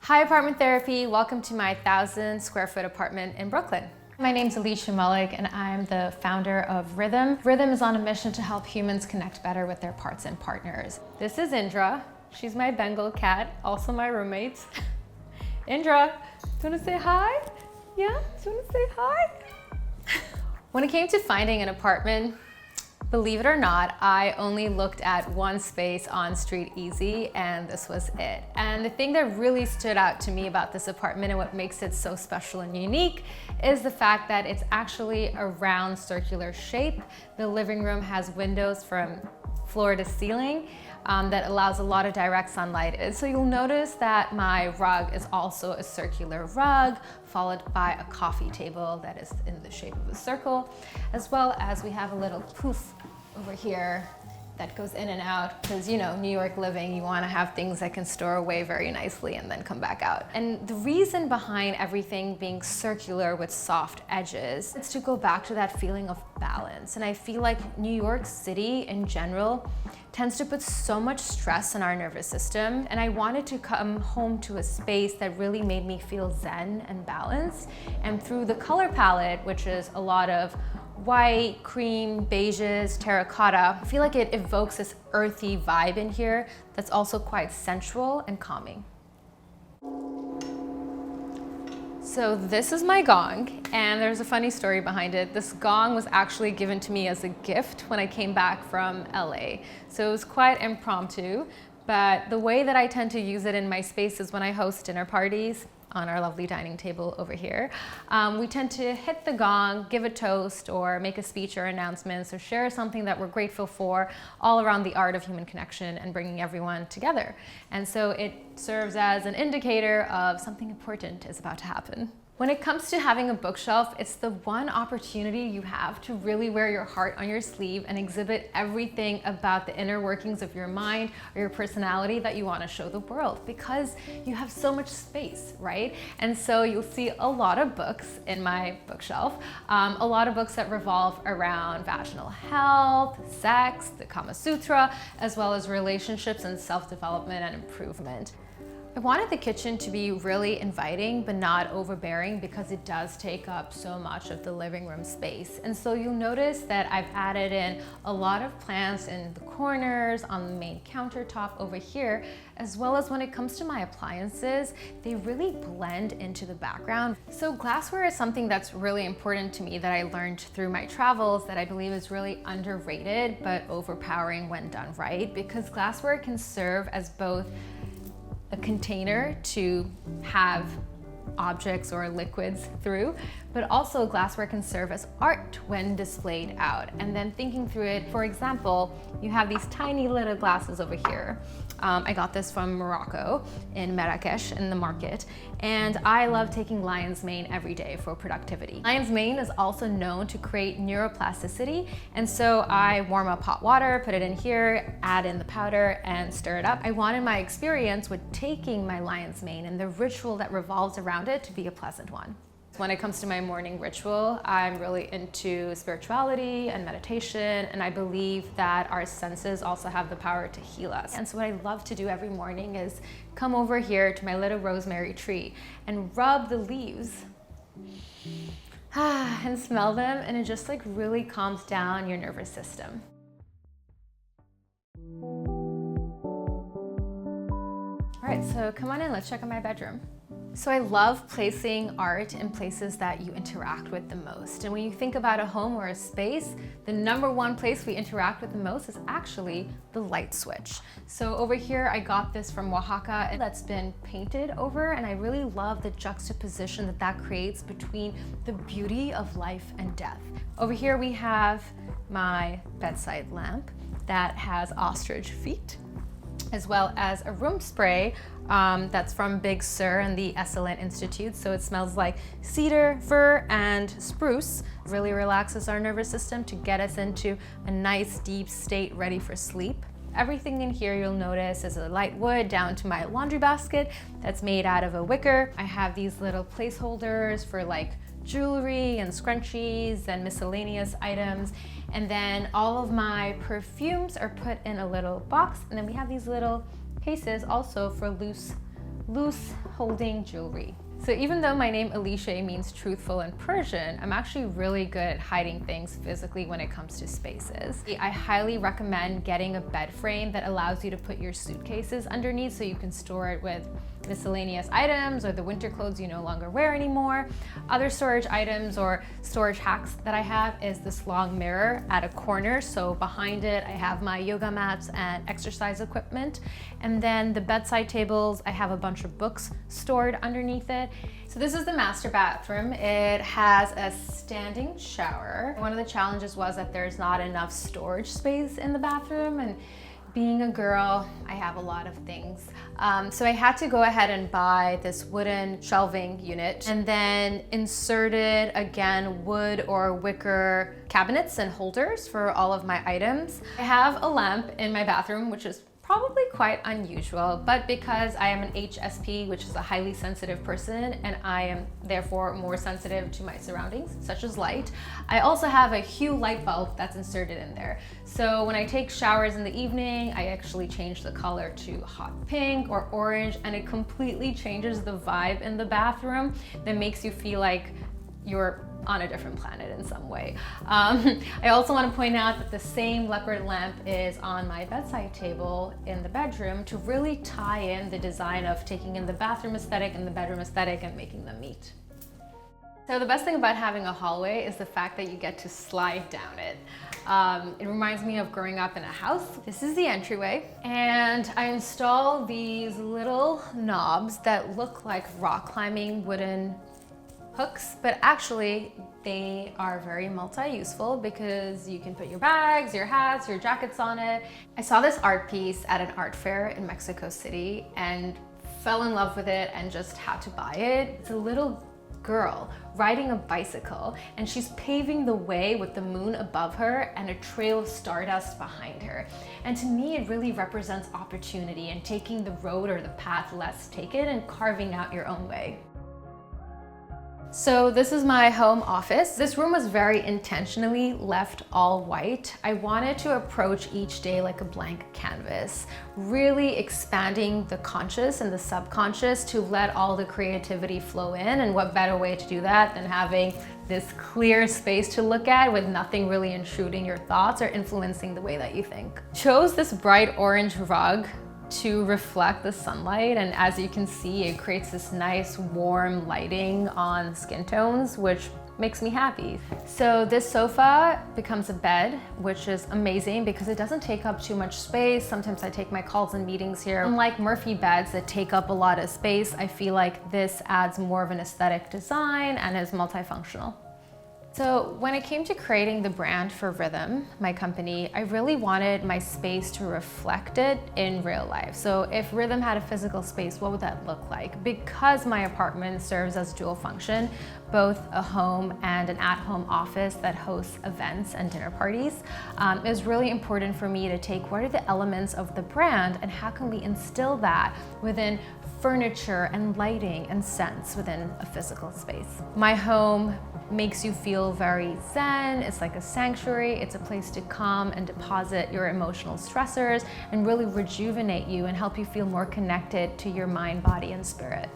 Hi Apartment Therapy, welcome to my 1,000 square foot apartment in Brooklyn. My name's Alysha Malik and I'm the founder of Rythm. Rythm is on a mission to help humans connect better with their parts and partners. This is Indra. She's my Bengal cat, also my roommate. Indra, do you want to say hi? Yeah, do you want to say hi? When it came to finding an apartment, believe it or not, I only looked at one space on Street Easy and this was it. And the thing that really stood out to me about this apartment and what makes it so special and unique is the fact that it's actually a round circular shape. The living room has windows from floor to ceiling that allows a lot of direct sunlight. And so you'll notice that my rug is also a circular rug, followed by a coffee table that is in the shape of a circle, as well as we have a little poof over here that goes in and out, because you know, New York living, you want to have things that can store away very nicely and then come back out. And the reason behind everything being circular with soft edges is to go back to that feeling of balance. And I feel like New York City in general tends to put so much stress on our nervous system, and I wanted to come home to a space that really made me feel zen and balanced. And through the color palette, which is a lot of white, cream, beiges, terracotta, I feel like it evokes this earthy vibe in here that's also quite sensual and calming. So this is my gong, and there's a funny story behind it. This gong was actually given to me as a gift when I came back from LA. So it was quite impromptu, but the way that I tend to use it in my space is when I host dinner parties on our lovely dining table over here. We tend to hit the gong, give a toast, or make a speech or announcement, so share something that we're grateful for all around the art of human connection and bringing everyone together. And so it serves as an indicator of something important is about to happen. When it comes to having a bookshelf, it's the one opportunity you have to really wear your heart on your sleeve and exhibit everything about the inner workings of your mind or your personality that you want to show the world, because you have so much space, right? And so you'll see a lot of books in my bookshelf, a lot of books that revolve around vaginal health, sex, the Kama Sutra, as well as relationships and self-development and improvement. I wanted the kitchen to be really inviting but not overbearing, because it does take up so much of the living room space. And so you'll notice that I've added in a lot of plants in the corners, on the main countertop over here, as well as when it comes to my appliances, they really blend into the background. So glassware is something that's really important to me that I learned through my travels that I believe is really underrated but overpowering when done right, because glassware can serve as both a container to have objects or liquids through, but also glassware can serve as art when displayed out. And then thinking through it, for example, you have these tiny little glasses over here. I got this from Morocco in Marrakesh in the market, and I love taking lion's mane every day for productivity. Lion's mane is also known to create neuroplasticity, and so I warm up hot water, put it in here, add in the powder, and stir it up. I wanted my experience with taking my lion's mane and the ritual that revolves around it to be a pleasant one. When it comes to my morning ritual, I'm really into spirituality and meditation, and I believe that our senses also have the power to heal us. And so what I love to do every morning is come over here to my little rosemary tree and rub the leaves and smell them, and it just like really calms down your nervous system. All right, so come on in, let's check out my bedroom. So I love placing art in places that you interact with the most. And when you think about a home or a space, the number one place we interact with the most is actually the light switch. So over here, I got this from Oaxaca that's been painted over, and I really love the juxtaposition that that creates between the beauty of life and death. Over here, we have my bedside lamp that has ostrich feet, as well as a room spray that's from Big Sur and the Esalen Institute. So it smells like cedar, fir, and spruce. Really relaxes our nervous system to get us into a nice deep state ready for sleep. Everything in here you'll notice is a light wood, down to my laundry basket that's made out of a wicker. I have these little placeholders for like jewelry and scrunchies and miscellaneous items. And then all of my perfumes are put in a little box. And then we have these little cases also for loose loose holding jewelry. So even though my name Alysha means truthful in Persian, I'm actually really good at hiding things physically when it comes to spaces. I highly recommend getting a bed frame that allows you to put your suitcases underneath so you can store it with miscellaneous items or the winter clothes you no longer wear anymore. Other storage items or storage hacks that I have is this long mirror at a corner. So behind it, I have my yoga mats and exercise equipment. And then the bedside tables, I have a bunch of books stored underneath it. So this is the master bathroom. It has a standing shower. One of the challenges was that there's not enough storage space in the bathroom, and being a girl, I have a lot of things. So I had to go ahead and buy this wooden shelving unit and then inserted, again, wood or wicker cabinets and holders for all of my items. I have a lamp in my bathroom, which is probably quite unusual, but because I am an HSP, which is a highly sensitive person, and I am therefore more sensitive to my surroundings, such as light, I also have a hue light bulb that's inserted in there. So when I take showers in the evening, I actually change the color to hot pink or orange, and it completely changes the vibe in the bathroom that makes you feel like you're on a different planet in some way. I also want to point out that the same leopard lamp is on my bedside table in the bedroom to really tie in the design of taking in the bathroom aesthetic and the bedroom aesthetic and making them meet. So the best thing about having a hallway is the fact that you get to slide down it. It reminds me of growing up in a house. This is the entryway, and I installed these little knobs that look like rock climbing wooden hooks, but actually they are very multi-useful because you can put your bags, your hats, your jackets on it. I saw this art piece at an art fair in Mexico City and fell in love with it and just had to buy it. It's a little girl riding a bicycle, and she's paving the way with the moon above her and a trail of stardust behind her. And to me, it really represents opportunity and taking the road or the path less taken and carving out your own way. So this is my home office. This room was very intentionally left all white. I wanted to approach each day like a blank canvas, really expanding the conscious and the subconscious to let all the creativity flow in. And what better way to do that than having this clear space to look at with nothing really intruding your thoughts or influencing the way that you think. Chose this bright orange rug to reflect the sunlight, and as you can see, it creates this nice warm lighting on skin tones, which makes me happy. So this sofa becomes a bed, which is amazing because it doesn't take up too much space. Sometimes I take my calls and meetings here. Unlike Murphy beds that take up a lot of space, I feel like this adds more of an aesthetic design and is multifunctional. So when it came to creating the brand for Rythm, my company, I really wanted my space to reflect it in real life. So if Rythm had a physical space, what would that look like? Because my apartment serves as dual function, both a home and an at-home office that hosts events and dinner parties, it was really important for me to take what are the elements of the brand and how can we instill that within furniture and lighting and scents within a physical space. My home makes you feel very zen. It's like a sanctuary. It's a place to come and deposit your emotional stressors and really rejuvenate you and help you feel more connected to your mind, body, and spirit.